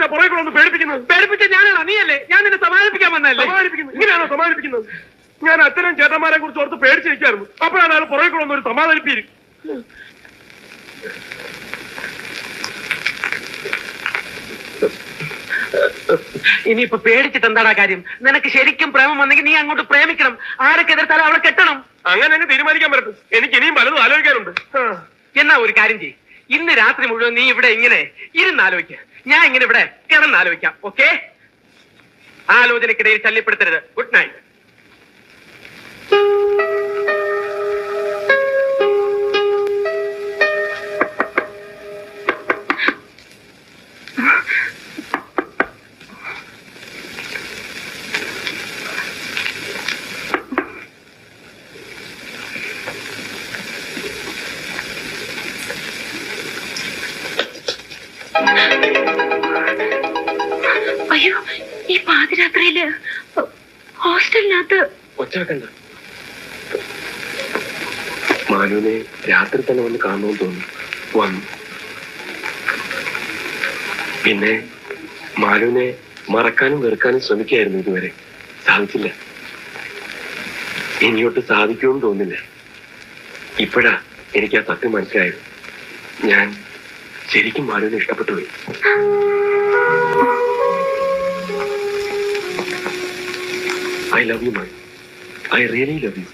എന്താ പുറകെ കൂടെ ഒന്ന് പേടിപ്പിക്കുന്നത്? പേടിപ്പിച്ച ഞാനാണോ? നീയല്ലേ? ഞാൻ നിന്നെ സമാധാനിപ്പിക്കാൻ വന്നല്ലേ? സമാധാനിപ്പിക്കുന്നത് ഇങ്ങനെയാണോ സമാധാനിപ്പിക്കുന്നത്? ഞാൻ അച്ഛനും ചേട്ടന്മാരെ കുറിച്ച് ഓർത്ത് പേടിച്ചിരിക്കായിരുന്നു. അപ്പോഴാണ് അയാൾ പുറകെ കൂടെ ഒരു സമാധാനിപ്പീര്. ഇനിയിപ്പൊ പേടിച്ചിട്ട് എന്താടാ കാര്യം? നിനക്ക് ശരിക്കും പ്രേമം വന്നെങ്കിൽ നീ അങ്ങോട്ട് പ്രേമിക്കണം. ആരൊക്കെ എതിർത്താലും അവളെ കെട്ടണം. അങ്ങനെ അങ്ങ് തീരുമാനിക്കാൻ പറ്റും. എനിക്ക് ഇനിയും പലതും ആലോചിക്കാനുണ്ട്. എന്നാ ഒരു കാര്യം ചെയ്യ്, ഇന്ന് രാത്രി മുഴുവൻ നീ ഇവിടെ ഇങ്ങനെ ഇരുന്നാലോചിക്ക. ഞാൻ ഇങ്ങനെ ഇവിടെ കിടന്നാലോചിക്കാം. ഓക്കെ? ആലോചനക്കിടയിൽ ശല്യപ്പെടുത്തരുത്. Good night. അയ്യോ, ഈ പാതിരാത്രിയില് ഹോസ്റ്റലിനകത്ത് ഒച്ചാക്കണ്ട. മാനുവിനെ രാത്രി തന്നെ വന്ന് കാണണമെന്ന് തോന്നി. വന്നു. പിന്നെ മാനുവിനെ മറക്കാനും വെറുക്കാനും ശ്രമിക്കായിരുന്നു. ഇതുവരെ സാധിച്ചില്ല. ഇനിയോട്ട് സാധിക്കുമെന്ന് തോന്നില്ല. ഇപ്പോഴാ എനിക്ക് ആ സത്യം മനസ്സിലായത്. ഞാൻ ശരിക്കും മാനുവിനെ ഇഷ്ടപ്പെട്ടു പോയി. I love you, man. I really love you.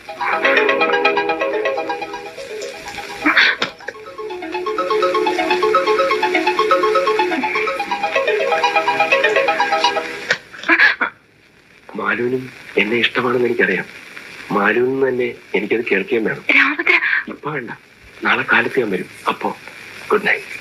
മാലുവിനും എന്നെ ഇഷ്ടമാണെന്ന് എനിക്കറിയാം. മാലുവിൽ തന്നെ എനിക്കത് കേൾക്കുകയും വേണം. ഇപ്പൊ വേണ്ട, നാളെ കാലത്ത് ഞാൻ വരും. അപ്പോ ഗുഡ് നൈറ്റ്.